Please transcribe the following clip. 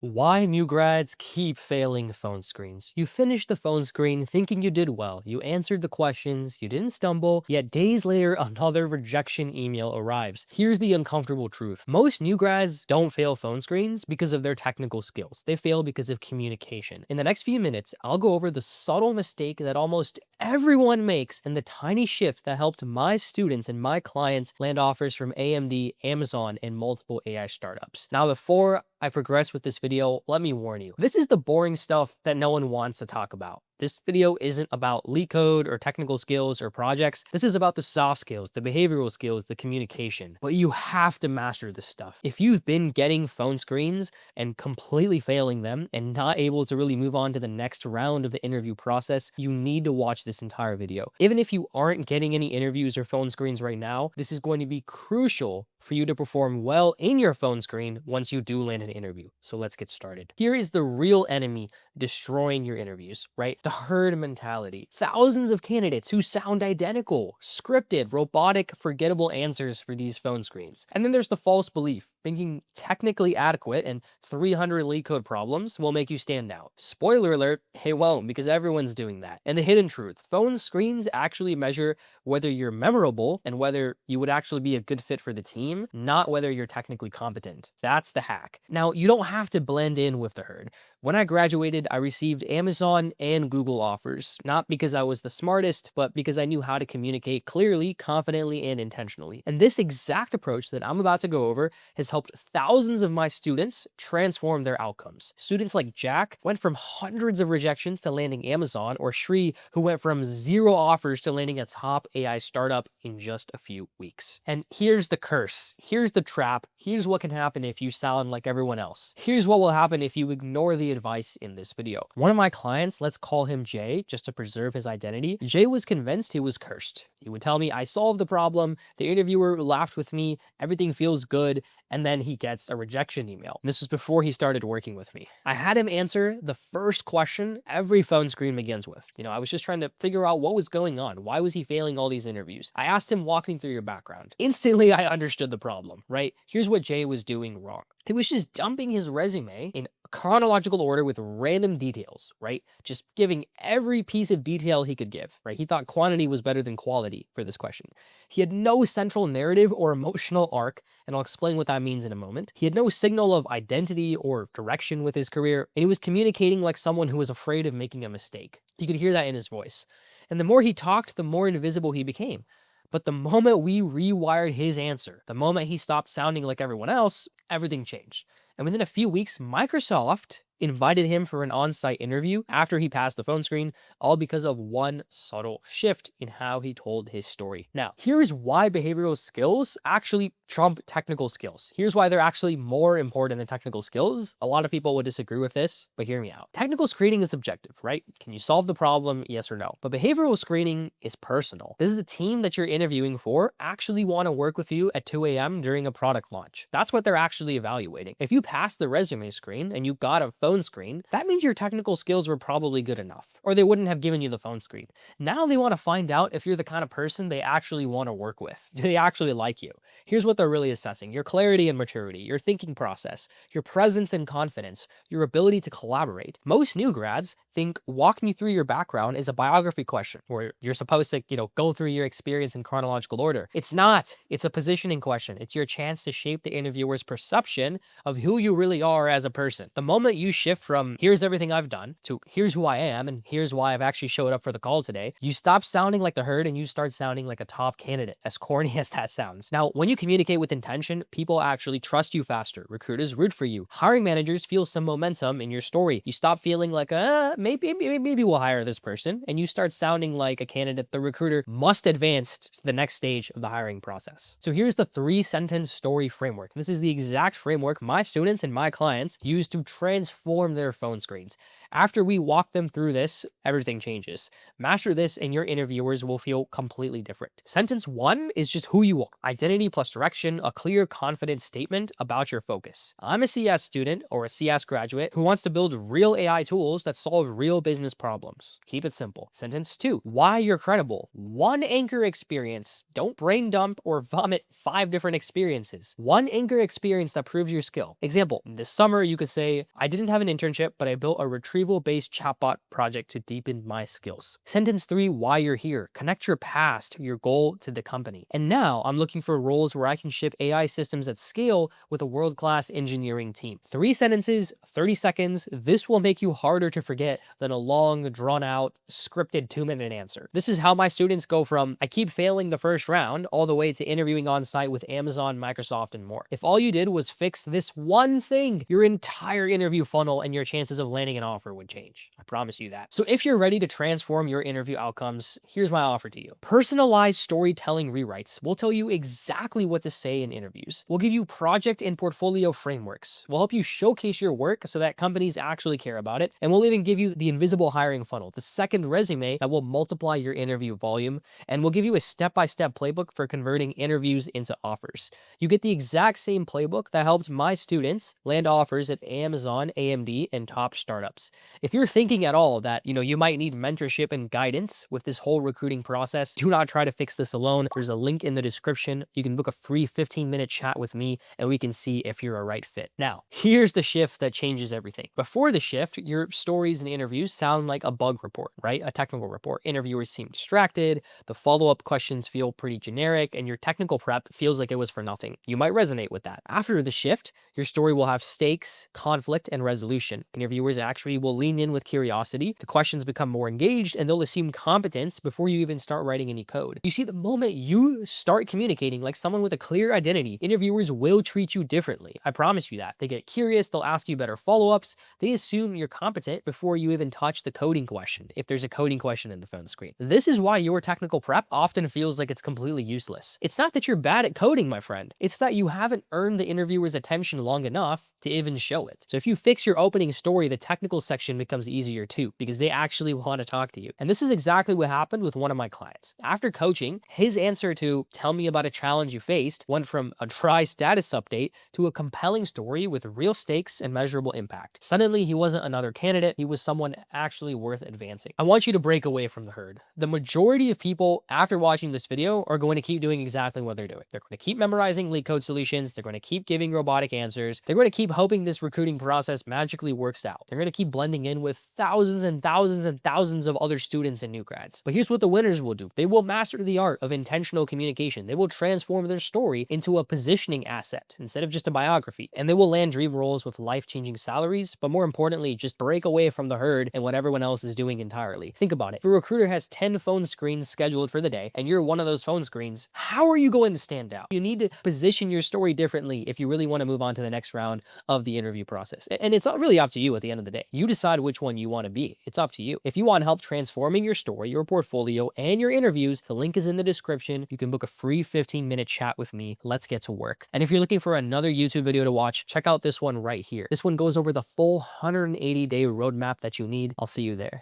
Why new grads keep failing phone screens. You finished the phone screen thinking you did well. You answered the questions, you didn't stumble, yet days later, another rejection email arrives. Here's the uncomfortable truth. Most new grads don't fail phone screens because of their technical skills. They fail because of communication. In the next few minutes, I'll go over the subtle mistake that almost everyone makes and the tiny shift that helped my students and my clients land offers from AMD, Amazon, and multiple AI startups. Now, before I progress with this video, let me warn you, this is the boring stuff that no one wants to talk about. This video isn't about leak code or technical skills or projects. This is about the soft skills, the behavioral skills, the communication. But you have to master this stuff. If you've been getting phone screens and completely failing them and not able to really move on to the next round of the interview process, you need to watch this entire video. Even if you aren't getting any interviews or phone screens right now, this is going to be crucial for you to perform well in your phone screen once you do land an interview. So let's get started. Here is the real enemy destroying your interviews, right? The herd mentality. Thousands of candidates who sound identical, scripted, robotic, forgettable answers for these phone screens. And then there's the false belief, thinking technically adequate and 300 leak code problems will make you stand out. Spoiler alert, it won't, because everyone's doing that. And the hidden truth, phone screens actually measure whether you're memorable and whether you would actually be a good fit for the team, not whether you're technically competent. That's the hack. Now, you don't have to blend in with the herd. When I graduated, I received Amazon and Google offers, not because I was the smartest, but because I knew how to communicate clearly, confidently, and intentionally. And this exact approach that I'm about to go over has helped thousands of my students transform their outcomes. Students like Jack went from hundreds of rejections to landing Amazon, or Shri, who went from 0 offers to landing a top AI startup in just a few weeks. And here's the curse. Here's the trap. Here's what can happen if you sound like everyone else. Here's what will happen if you ignore the advice in this video. One of my clients, let's call him Jay, just to preserve his identity. Jay was convinced he was cursed. He would tell me, I solved the problem, the interviewer laughed with me, everything feels good, and then he gets a rejection email. And this was before he started working with me. I had him answer the first question every phone screen begins with. I was just trying to figure out what was going on. Why was he failing all these interviews? I asked him, walk me through your background. Instantly, I understood the problem, right? Here's what Jay was doing wrong. He was just dumping his resume in chronological order with random details, right? Just giving every piece of detail he could give, right? He thought quantity was better than quality for this question. He had no central narrative or emotional arc, and I'll explain what that means in a moment. He had no signal of identity or direction with his career, and he was communicating like someone who was afraid of making a mistake. You could hear that in his voice. And the more he talked, the more invisible he became. But the moment we rewired his answer, the moment he stopped sounding like everyone else, everything changed. And within a few weeks, Microsoft invited him for an on-site interview after he passed the phone screen, all because of one subtle shift in how he told his story. Now, here is why behavioral skills actually trump technical skills. Here's why they're actually more important than technical skills. A lot of people would disagree with this, but hear me out. Technical screening is subjective, right? Can you solve the problem? Yes or no. But behavioral screening is personal. Does the team that you're interviewing for actually want to work with you at 2 a.m. during a product launch? That's what they're actually evaluating. If you pass the resume screen and you got a phone screen, that means your technical skills were probably good enough, or they wouldn't have given you the phone screen. Now they want to find out if you're the kind of person they actually want to work with. Do they actually like you? Here's what they're really assessing: your clarity and maturity, your thinking process, your presence and confidence, your ability to collaborate. Most new grads think walk me through your background is a biography question where you're supposed to, go through your experience in chronological order. It's not. It's a positioning question. It's your chance to shape the interviewer's perception of who you really are as a person. The moment you shift from here's everything I've done to here's who I am and here's why I've actually showed up for the call today, you stop sounding like the herd and you start sounding like a top candidate, as corny as that sounds. Now, when you communicate with intention, people actually trust you faster. Recruiters root for you. Hiring managers feel some momentum in your story. You stop feeling like, maybe we'll hire this person, and you start sounding like a candidate the recruiter must advance to the next stage of the hiring process. So here's the 3-sentence story framework. This is the exact framework my students and my clients use to transform their phone screens. After we walk them through this, everything changes. Master this, and your interviewers will feel completely different. Sentence one is just who you are: identity plus direction, a clear, confident statement about your focus. I'm a CS student or a CS graduate who wants to build real AI tools that solve real business problems. Keep it simple. Sentence two, why you're credible. One anchor experience. Don't brain dump or vomit 5 different experiences. One anchor experience that proves your skill. Example, this summer you could say, I didn't have an internship, but I built a retrieval-based chatbot project to deepen my skills. Sentence three, why you're here. Connect your past, your goal to the company. And now I'm looking for roles where I can ship AI systems at scale with a world-class engineering team. 3 sentences, 30 seconds. This will make you harder to forget than a long, drawn-out, scripted 2-minute answer. This is how my students go from I keep failing the first round all the way to interviewing on site with Amazon, Microsoft, and more. If all you did was fix this one thing, your entire interview funnel and your chances of landing an offer would change. I promise you that. So if you're ready to transform your interview outcomes, here's my offer to you. Personalized storytelling rewrites. We'll tell you exactly what to say in interviews. We'll give you project and portfolio frameworks. We'll help you showcase your work so that companies actually care about it. And we'll even give you the invisible hiring funnel, the second resume that will multiply your interview volume. And we'll give you a step-by-step playbook for converting interviews into offers. You get the exact same playbook that helped my students land offers at Amazon, AMD, and top startups. If you're thinking at all that, you might need mentorship and guidance with this whole recruiting process, do not try to fix this alone. There's a link in the description. You can book a free 15-minute chat with me and we can see if you're a right fit. Now, here's the shift that changes everything. Before the shift, your stories and interviews sound like a bug report, right? A technical report. Interviewers seem distracted, the follow-up questions feel pretty generic, and your technical prep feels like it was for nothing. You might resonate with that. After the shift, your story will have stakes, conflict, and resolution. Interviewers actually will lean in with curiosity, the questions become more engaged, and they'll assume competence before you even start writing any code. You see, the moment you start communicating like someone with a clear identity, interviewers will treat you differently. I promise you that. They get curious, they'll ask you better follow-ups, they assume you're competent before you even touch the coding question, if there's a coding question in the phone screen. This is why your technical prep often feels like it's completely useless. It's not that you're bad at coding, my friend. It's that you haven't earned the interviewer's attention long enough to even show it. So if you fix your opening story, the technical section becomes easier too, because they actually want to talk to you. And this is exactly what happened with one of my clients. After coaching, his answer to tell me about a challenge you faced went from a dry status update to a compelling story with real stakes and measurable impact. Suddenly, he wasn't another candidate, he was someone actually worth advancing. I want you to break away from the herd. The majority of people after watching this video are going to keep doing exactly what they're doing. They're going to keep memorizing leak code solutions, they're going to keep giving robotic answers, they're going to keep hoping this recruiting process magically works out. They're going to keep blending in with thousands and thousands and thousands of other students and new grads. But here's what the winners will do. They will master the art of intentional communication. They will transform their story into a positioning asset instead of just a biography. And they will land dream roles with life-changing salaries, but more importantly, just break away from the herd and what everyone else is doing entirely. Think about it. If a recruiter has 10 phone screens scheduled for the day and you're one of those phone screens, how are you going to stand out? You need to position your story differently if you really want to move on to the next round of the interview process. And it's not really up to you at the end of the day. You decide which one you want to be. It's up to you. If you want help transforming your story, your portfolio, and your interviews, the link is in the description. You can book a free 15-minute chat with me. Let's get to work. And if you're looking for another YouTube video to watch, check out this one right here. This one goes over the full 180-day roadmap that you need. I'll see you there.